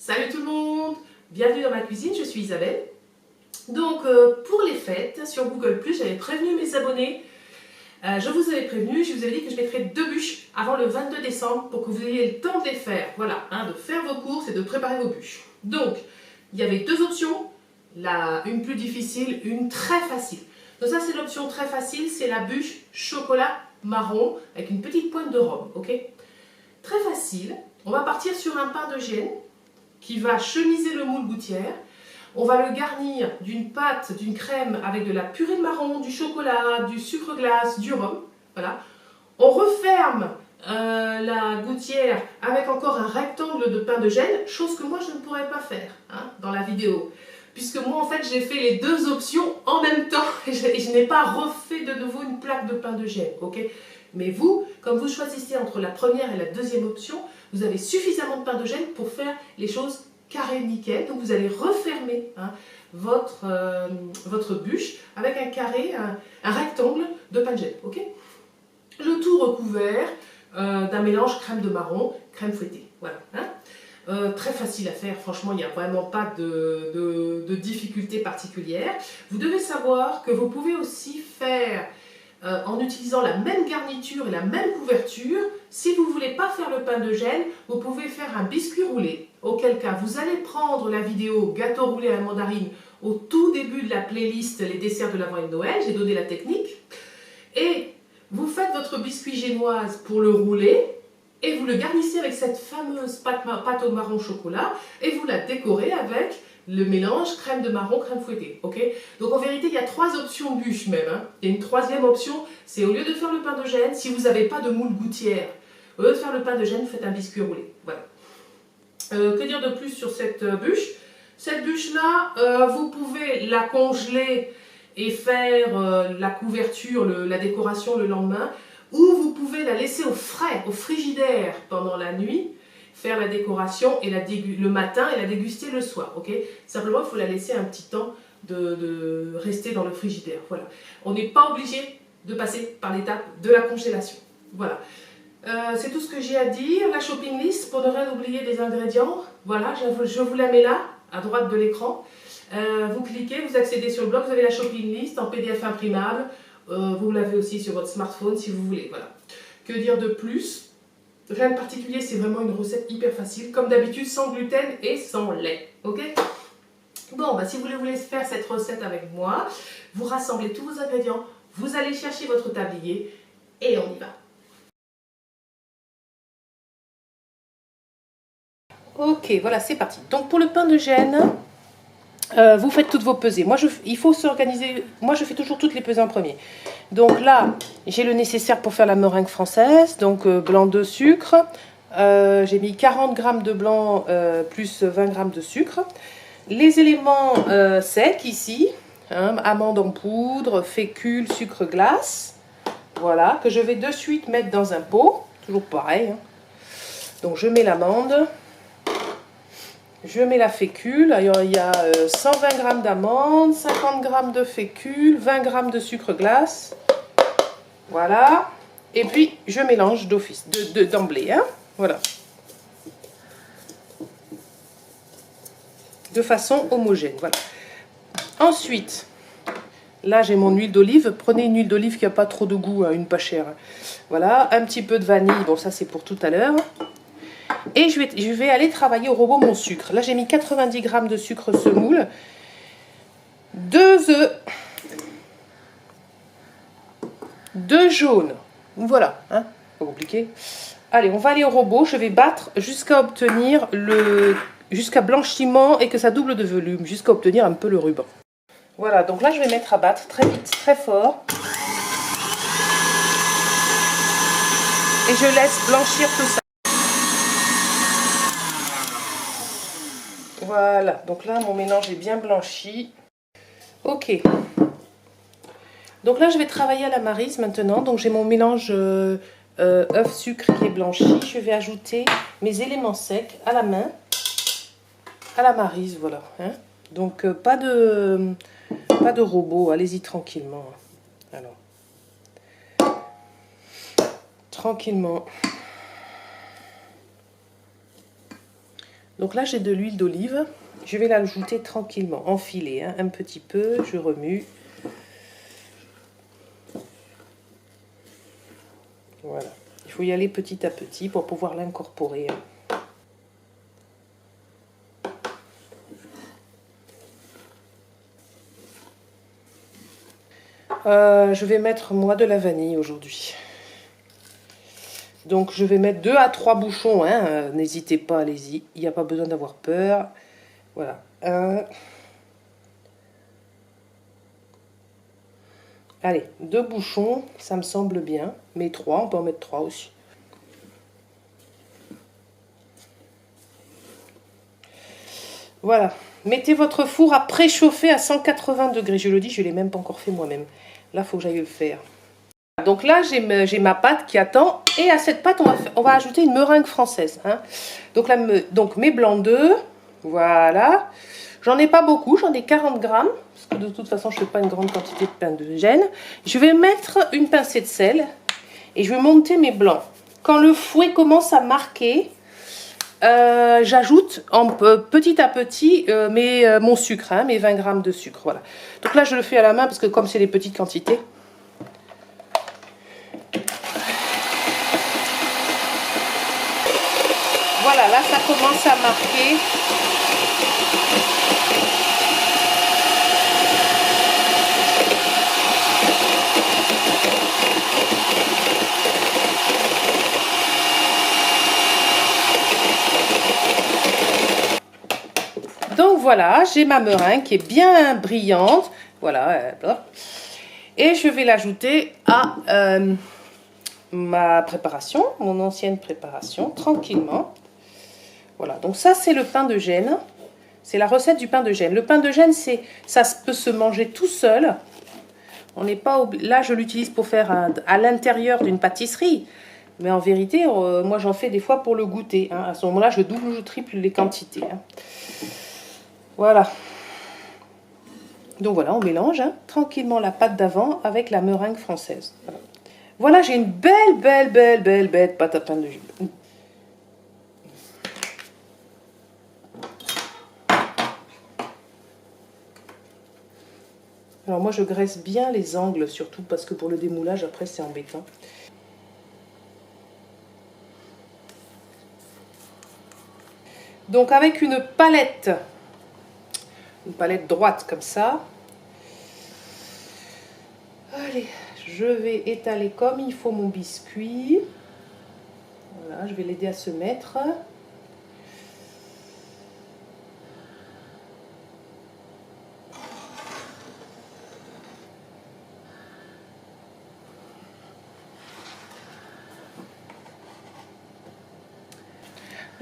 Salut tout le monde, bienvenue dans ma cuisine, je suis Isabelle. Donc pour les fêtes, sur Google+, j'avais prévenu mes abonnés, je vous avais prévenu, je vous avais dit que je mettrais 2 bûches avant le 22 décembre pour que vous ayez le temps de les faire. Voilà, de faire vos courses et de préparer vos bûches. Donc, il y avait 2 options, une plus difficile, une très facile. Donc ça c'est l'option très facile, c'est la bûche chocolat marron avec une petite pointe de rhum, ok? Très facile, on va partir sur un pain de Gênes qui va chemiser le moule gouttière. On va le garnir d'une pâte, d'une crème avec de la purée de marron, du chocolat, du sucre glace, du rhum. Voilà. On referme la gouttière avec encore un rectangle de pain de Gênes, chose que moi je ne pourrais pas faire dans la vidéo. Puisque moi en fait j'ai fait les 2 options en même temps et je n'ai pas refait de nouveau une plaque de pain de Gênes. Okay, mais vous, comme vous choisissez entre la première et la deuxième option, vous avez suffisamment de pain de Gênes pour faire les choses carré nickel. Donc vous allez refermer votre bûche avec un carré, un rectangle de pain de Gênes. Okay, le tout recouvert d'un mélange crème de marron, crème fouettée. Voilà. Très facile à faire, franchement il n'y a vraiment pas de difficulté particulière. Vous devez savoir que vous pouvez aussi faire en utilisant la même garniture et la même couverture. Si vous ne voulez pas faire le pain de Gênes, vous pouvez faire un biscuit roulé, auquel cas vous allez prendre la vidéo gâteau roulé à la mandarine au tout début de la playlist les desserts de l'Avent et de Noël, j'ai donné la technique, et vous faites votre biscuit génoise pour le rouler et vous le garnissez avec cette fameuse pâte au marron chocolat et vous la décorez avec le mélange crème de marron, crème fouettée. Okay, donc en vérité, il y a 3 options bûches même. Il y a une 3e option, c'est au lieu de faire le pain de Gênes, si vous n'avez pas de moule gouttière, au lieu de faire le pain de Gênes, faites un biscuit roulé. Voilà. Que dire de plus sur cette bûche? Cette bûche-là, vous pouvez la congeler et faire la couverture, la décoration le lendemain, ou vous pouvez la laisser au frais, au frigidaire pendant la nuit, faire la décoration et le matin et la déguster le soir. Okay, simplement, il faut la laisser un petit temps de rester dans le frigidaire. Voilà. On n'est pas obligé de passer par l'étape de la congélation. Voilà. C'est tout ce que j'ai à dire. La shopping list, pour ne rien oublier des ingrédients. Voilà, je vous la mets là, à droite de l'écran. Vous cliquez, vous accédez sur le blog, vous avez la shopping list en PDF imprimable. Vous l'avez aussi sur votre smartphone si vous voulez. Voilà. Que dire de plus? Rien de particulier, c'est vraiment une recette hyper facile, comme d'habitude, sans gluten et sans lait. Ok? Bon, si vous voulez faire cette recette avec moi, vous rassemblez tous vos ingrédients, vous allez chercher votre tablier et on y va. Ok, voilà, c'est parti. Donc pour le pain de Gênes, vous faites toutes vos pesées. Il faut s'organiser. Moi, je fais toujours toutes les pesées en premier. Donc là, j'ai le nécessaire pour faire la meringue française. Donc blanc de sucre. J'ai mis 40 g de blanc plus 20 g de sucre. Les éléments secs ici, amandes en poudre, fécule, sucre glace. Voilà, que je vais de suite mettre dans un pot. Toujours pareil. Donc je mets l'amande. Je mets la fécule, alors il y a 120 g d'amandes, 50 g de fécule, 20 g de sucre glace. Voilà. Et puis, je mélange d'office, d'emblée. Voilà. De façon homogène. Voilà. Ensuite, là j'ai mon huile d'olive. Prenez une huile d'olive qui n'a pas trop de goût, une pas chère. Voilà. Un petit peu de vanille. Bon, ça c'est pour tout à l'heure. Et je vais aller travailler au robot mon sucre. Là, j'ai mis 90 g de sucre semoule, 2 œufs, 2 jaunes. Voilà, pas compliqué. Allez, on va aller au robot. Je vais battre jusqu'à obtenir jusqu'à blanchiment et que ça double de volume, jusqu'à obtenir un peu le ruban. Voilà, donc là, je vais mettre à battre très vite, très fort. Et je laisse blanchir tout ça. Voilà, donc là mon mélange est bien blanchi. Ok. Donc là je vais travailler à la maryse maintenant. Donc j'ai mon mélange œuf sucre qui est blanchi. Je vais ajouter mes éléments secs à la main, à la maryse, voilà. Donc pas de robot, allez-y tranquillement. Alors, tranquillement. Donc là, j'ai de l'huile d'olive. Je vais l'ajouter tranquillement, enfiler hein, un petit peu. Je remue. Voilà. Il faut y aller petit à petit pour pouvoir l'incorporer. Je vais mettre moi de la vanille aujourd'hui. Donc je vais mettre 2 à 3 bouchons. Hein. N'hésitez pas, allez-y. Il n'y a pas besoin d'avoir peur. Voilà. Allez, 2 bouchons, ça me semble bien. Mais 3, on peut en mettre 3 aussi. Voilà. Mettez votre four à préchauffer à 180 degrés. Je le dis, je ne l'ai même pas encore fait moi-même. Là, il faut que j'aille le faire. Donc là, j'ai ma pâte qui attend. Et à cette pâte, on va ajouter une meringue française. Hein. Donc, là, mes blancs d'œufs. Voilà. J'en ai pas beaucoup, j'en ai 40 grammes. Parce que de toute façon, je ne fais pas une grande quantité de pain de gêne. Je vais mettre une pincée de sel. Et je vais monter mes blancs. Quand le fouet commence à marquer, j'ajoute petit à petit mon sucre, hein, mes 20 grammes de sucre. Voilà. Donc là, je le fais à la main parce que comme c'est des petites quantités. Voilà, là, ça commence à marquer. Donc voilà, j'ai ma meringue qui est bien brillante. Voilà. Et je vais l'ajouter à ma préparation, mon ancienne préparation, tranquillement. Voilà, donc ça c'est le pain de gêne. C'est la recette du pain de gêne. Le pain de gêne, ça peut se manger tout seul. On n'est pas là, je l'utilise pour faire à l'intérieur d'une pâtisserie. Mais en vérité, moi j'en fais des fois pour le goûter. Hein. À ce moment-là, je double ou je triple les quantités. Hein. Voilà. Donc voilà, on mélange hein, tranquillement la pâte d'avant avec la meringue française. Voilà, j'ai une belle pâte à pain de gêne. Alors moi je graisse bien les angles surtout parce que pour le démoulage après c'est embêtant. Donc avec une palette droite comme ça. Allez, je vais étaler comme il faut mon biscuit. Voilà, je vais l'aider à se mettre.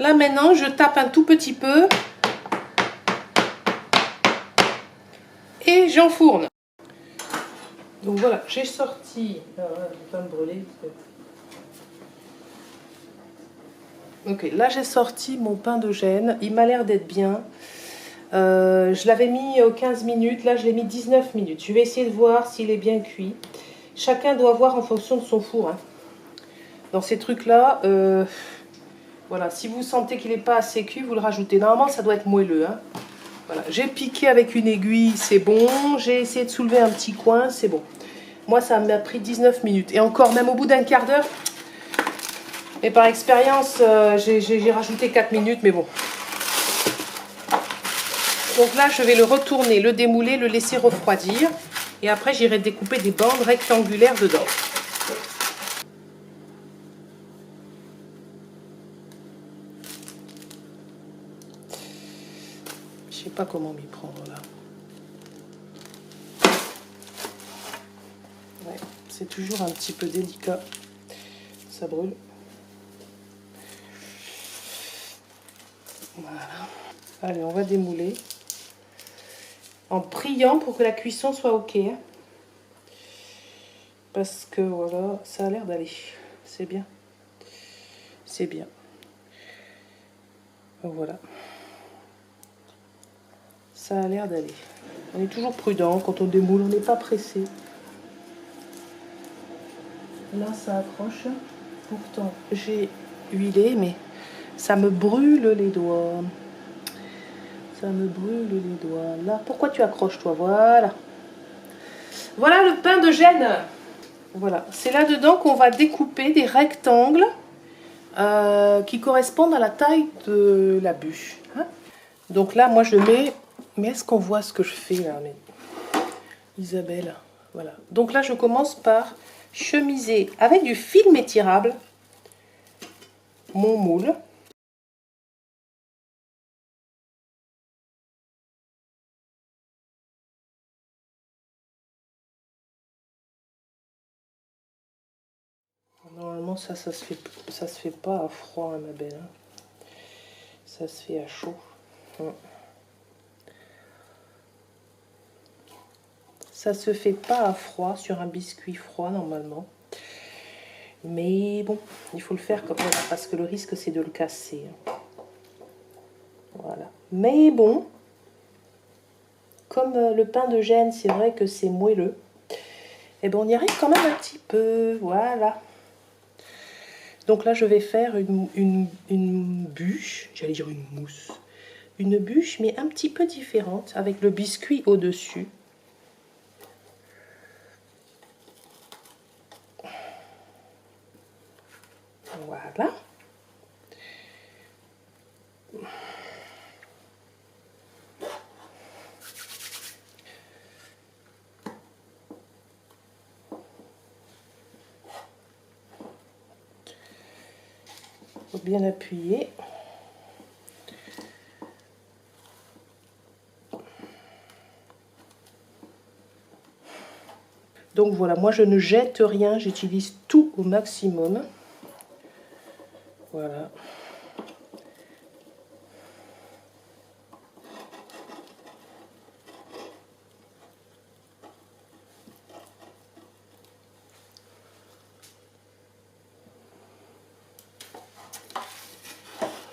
Là maintenant, je tape un tout petit peu et j'enfourne. Donc voilà, j'ai sorti. Alors là, je vais pas me brûler. Ok, là j'ai sorti mon pain de gêne. Il m'a l'air d'être bien. Je l'avais mis 15 minutes. Là, je l'ai mis 19 minutes. Je vais essayer de voir s'il est bien cuit. Chacun doit voir en fonction de son four. Hein. Dans ces trucs-là, voilà, si vous sentez qu'il n'est pas assez cuit, vous le rajoutez. Normalement, ça doit être moelleux. Hein. Voilà, j'ai piqué avec une aiguille, c'est bon. J'ai essayé de soulever un petit coin, c'est bon. Moi, ça m'a pris 19 minutes. Et encore, même au bout d'un quart d'heure, et par expérience, j'ai rajouté 4 minutes, mais bon. Donc là, je vais le retourner, le démouler, le laisser refroidir. Et après, j'irai découper des bandes rectangulaires dedans. Je sais pas comment m'y prendre là. Ouais, c'est toujours un petit peu délicat. Ça brûle. Voilà. Allez, on va démouler. En priant pour que la cuisson soit ok. Hein. Parce que voilà, ça a l'air d'aller. C'est bien. C'est bien. Voilà. Ça a l'air d'aller. On est toujours prudent quand on démoule, on n'est pas pressé. Là, ça accroche. Pourtant, j'ai huilé, mais ça me brûle les doigts. Ça me brûle les doigts. Là, pourquoi tu accroches toi? Voilà. Voilà le pain de Gênes. Voilà, c'est là-dedans qu'on va découper des rectangles qui correspondent à la taille de la bûche. Hein. Donc là, moi je mets... Mais est-ce qu'on voit ce que je fais là, Isabelle? Voilà. Donc là, je commence par chemiser avec du film étirable mon moule. Normalement, ça se fait pas à froid, hein, ma belle. Hein. Ça se fait à chaud. Ça se fait pas à froid sur un biscuit froid normalement. Mais bon, il faut le faire comme ça parce que le risque c'est de le casser. Voilà. Mais bon, comme le pain de Gênes, c'est vrai que c'est moelleux. Et ben on y arrive quand même un petit peu. Voilà. Donc là, je vais faire une bûche, j'allais dire une mousse. Une bûche, mais un petit peu différente, avec le biscuit au-dessus. Voilà. Faut bien appuyer. Donc voilà, moi je ne jette rien, j'utilise tout au maximum. Voilà.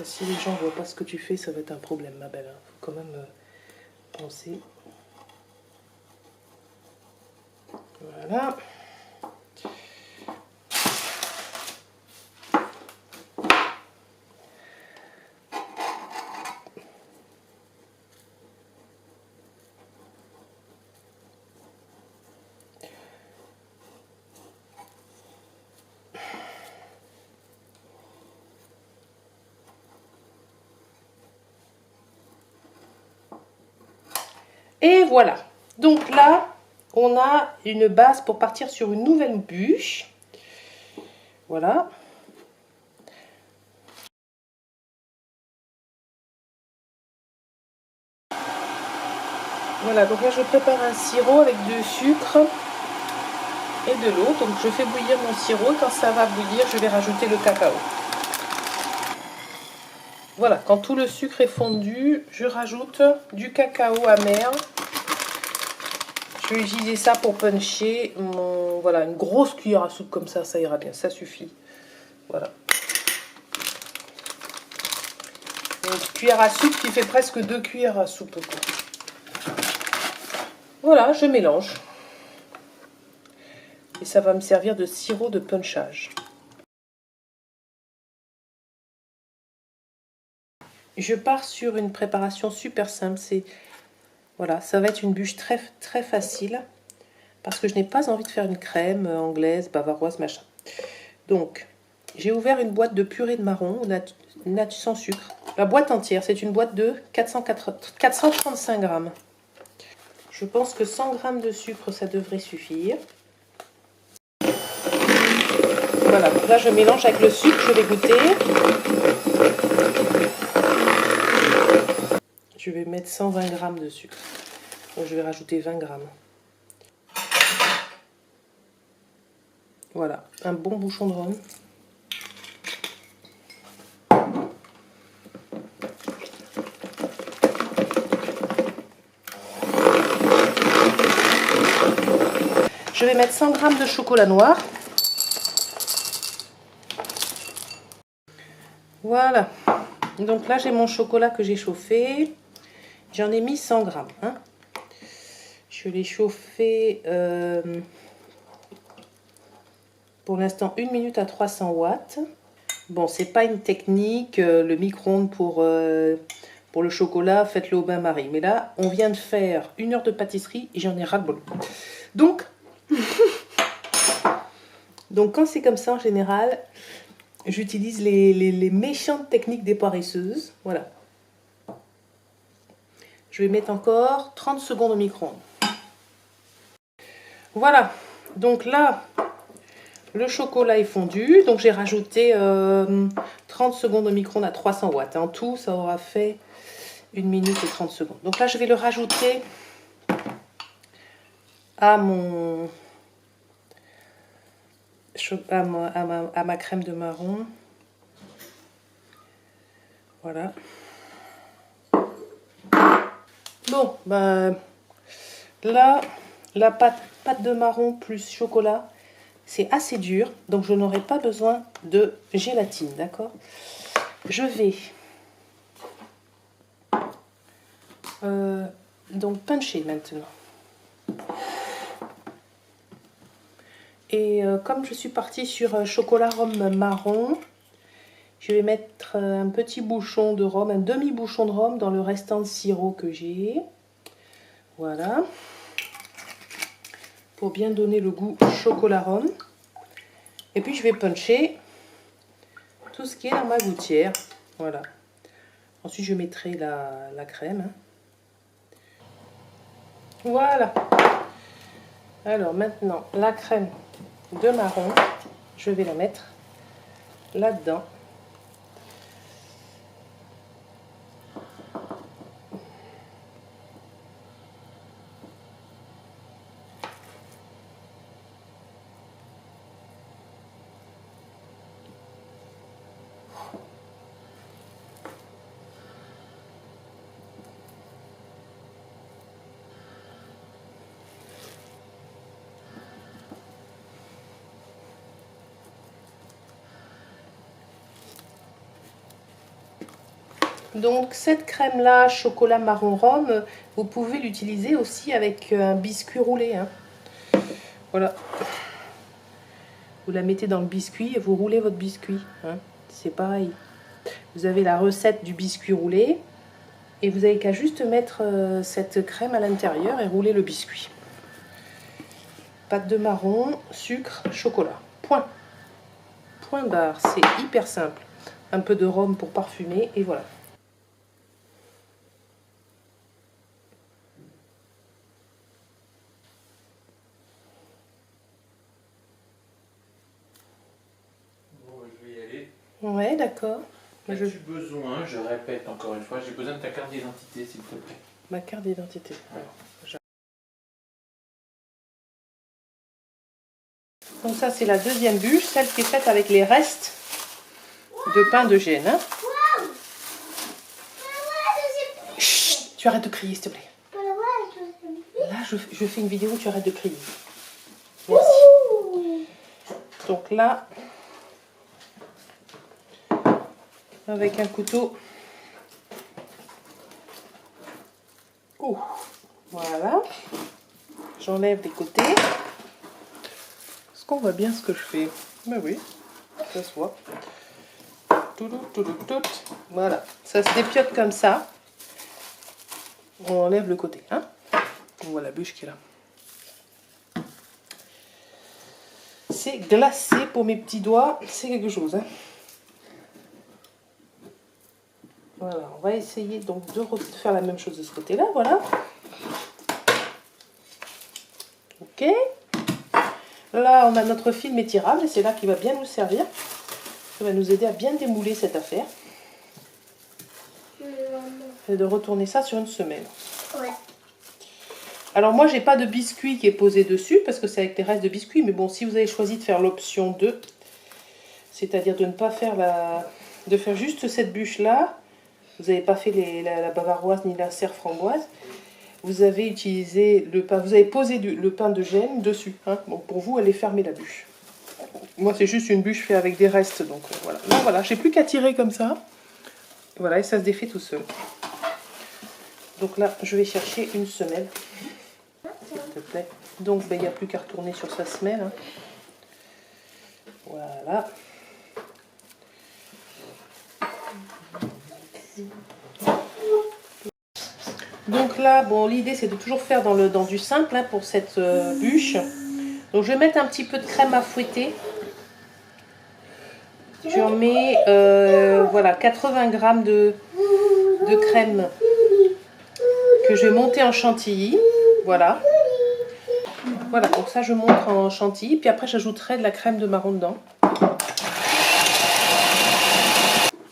Si les gens ne voient pas ce que tu fais, ça va être un problème, ma belle. Faut quand même penser. Voilà. Et voilà. Donc là, on a une base pour partir sur une nouvelle bûche. Voilà. Voilà, donc là je prépare un sirop avec du sucre et de l'eau. Donc je fais bouillir mon sirop et quand ça va bouillir, je vais rajouter le cacao. Voilà, quand tout le sucre est fondu, je rajoute du cacao amer. Je vais utiliser ça pour puncher mon... Voilà, une grosse cuillère à soupe comme ça ira bien, ça suffit. Voilà. Une cuillère à soupe qui fait presque 2 cuillères à soupe. Voilà, je mélange. Et ça va me servir de sirop de punchage. Je pars sur une préparation super simple. Voilà, ça va être une bûche très, très facile. Parce que je n'ai pas envie de faire une crème anglaise, bavaroise, machin. Donc, j'ai ouvert une boîte de purée de marron sans sucre. La boîte entière, c'est une boîte de 435 grammes. Je pense que 100 grammes de sucre, ça devrait suffire. Voilà, donc là je mélange avec le sucre, je vais goûter. Je vais mettre 120 grammes de sucre. Donc je vais rajouter 20 grammes. Voilà, un bon bouchon de rhum. Je vais mettre 100 grammes de chocolat noir. Voilà. Donc là, j'ai mon chocolat que j'ai chauffé. J'en ai mis 100 grammes. Hein. Je l'ai chauffé pour l'instant 1 minute à 300 watts. Bon, c'est pas une technique, le micro-ondes pour Pour le chocolat, faites-le au bain-marie. Mais là, on vient de faire 1 heure de pâtisserie et j'en ai ras-le-bol. Donc quand c'est comme ça, en général, j'utilise les méchantes techniques des paresseuses. Voilà. Je vais mettre encore 30 secondes au micro-ondes. Voilà. Donc là, le chocolat est fondu. Donc j'ai rajouté 30 secondes au micro-ondes à 300 watts. En tout, ça aura fait 1 minute et 30 secondes. Donc là, je vais le rajouter à ma crème de marron. Voilà. Bon, ben là, la pâte de marron plus chocolat, c'est assez dur, donc je n'aurai pas besoin de gélatine, d'accord? Je vais donc puncher maintenant. Et comme je suis partie sur chocolat rhum marron, je vais mettre un petit bouchon de rhum, un demi-bouchon de rhum dans le restant de sirop que j'ai. Voilà. Pour bien donner le goût chocolat rhum. Et puis je vais puncher tout ce qui est dans ma gouttière. Voilà. Ensuite je mettrai la crème. Voilà. Alors maintenant la crème de marron, je vais la mettre là-dedans. Donc cette crème là, chocolat marron rhum, vous pouvez l'utiliser aussi avec un biscuit roulé. Hein. Voilà. Vous la mettez dans le biscuit et vous roulez votre biscuit. Hein. C'est pareil. Vous avez la recette du biscuit roulé et vous n'avez qu'à juste mettre cette crème à l'intérieur et rouler le biscuit. Pâte de marron, sucre, chocolat. Point. Point barre. C'est hyper simple. Un peu de rhum pour parfumer et voilà. Ouais, d'accord. As-tu besoin, je répète encore une fois, j'ai besoin de ta carte d'identité, s'il te plaît. Ma carte d'identité. Donc ça, c'est la deuxième bûche, celle qui est faite avec les restes de pain de Gênes. Hein. Chut, tu arrêtes de crier, s'il te plaît. Là, je fais une vidéo où tu arrêtes de crier. Merci. Donc là, avec un couteau. Oh, voilà. J'enlève les côtés. Est-ce qu'on voit bien ce que je fais? Ben oui, ça se voit. Voilà, ça se dépiote comme ça. On enlève le côté. Hein, on voit la bûche qui est là. C'est glacé pour mes petits doigts. C'est quelque chose. Hein. Voilà, on va essayer donc de faire la même chose de ce côté-là, voilà. Ok. Là, on a notre film étirable et c'est là qui va bien nous servir. Ça va nous aider à bien démouler cette affaire. Et de retourner ça sur une semelle. Ouais. Alors moi, j'ai pas de biscuit qui est posé dessus parce que c'est avec les restes de biscuits. Mais bon, si vous avez choisi de faire l'option 2, c'est-à-dire de ne pas faire de faire juste cette bûche-là, vous n'avez pas fait la bavaroise ni la serre framboise. Vous avez utilisé le pain, vous avez posé le pain de Gênes dessus. Hein. Donc pour vous, elle est fermée la bûche. Moi, c'est juste une bûche faite avec des restes. Donc voilà. Là, voilà, j'ai plus qu'à tirer comme ça. Voilà, et ça se défait tout seul. Donc là, je vais chercher une semelle. S'il te plaît. Donc, il n'y a plus qu'à retourner sur sa semelle. Hein. Voilà. Donc là, bon, l'idée c'est de toujours faire dans du simple hein, pour cette bûche. Donc je vais mettre un petit peu de crème à fouetter. J'en mets voilà, 80 g de crème que je vais monter en chantilly. Voilà. Voilà, donc ça je monte en chantilly. Puis après j'ajouterai de la crème de marron dedans.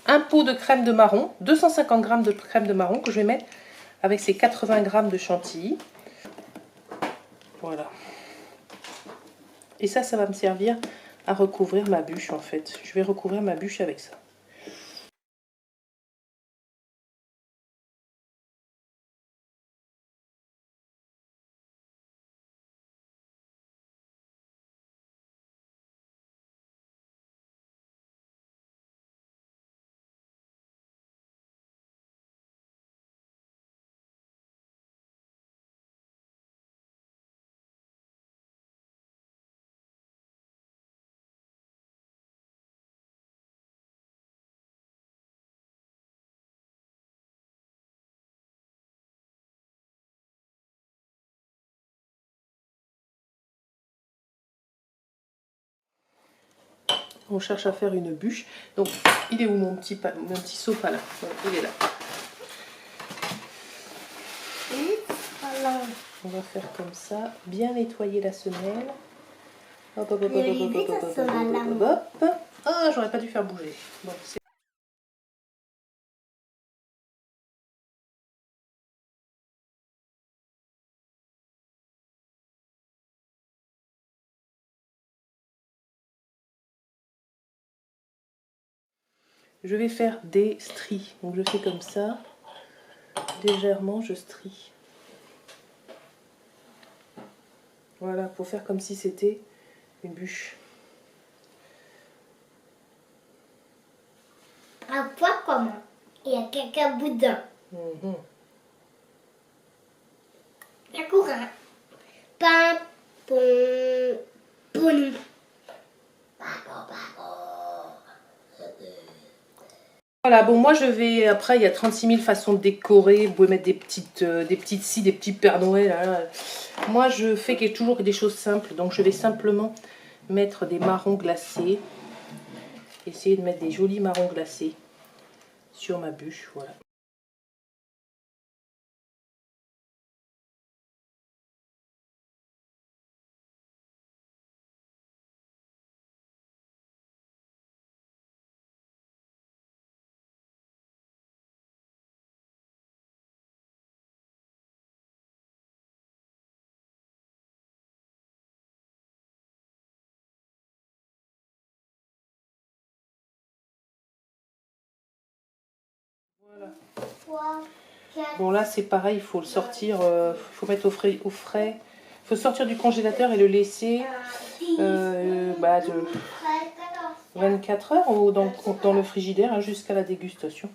Un pot de crème de marron, 250 g de crème de marron que je vais mettre avec ces 80 g de chantilly. Voilà. Et ça va me servir à recouvrir ma bûche en fait. Je vais recouvrir ma bûche avec ça. On cherche à faire une bûche. Donc, il est où mon petit sopa là? Il est là. Voilà. On va faire comme ça. Bien nettoyer la semelle. Hop, hop, hop, hop, hop, hop, hop, hop, hop, hop. Ah, j'aurais pas dû faire bouger. Bon, je vais faire des stries. Donc, je fais comme ça. Légèrement, je strie. Voilà, pour faire comme si c'était une bûche. Un poids comment? Il y a quelqu'un boudin. D'accord. Pain, pon, pon. Voilà, bon, moi je vais, après il y a 36 000 façons de décorer, vous pouvez mettre des petites scies, des petits Pères Noël. Là. Moi je fais toujours des choses simples, donc je vais simplement mettre des marrons glacés, essayer de mettre des jolis marrons glacés sur ma bûche, voilà. Bon là c'est pareil, il faut le sortir, il faut mettre au frais. Il faut sortir du congélateur et le laisser de 24 heures dans le frigidaire hein, jusqu'à la dégustation.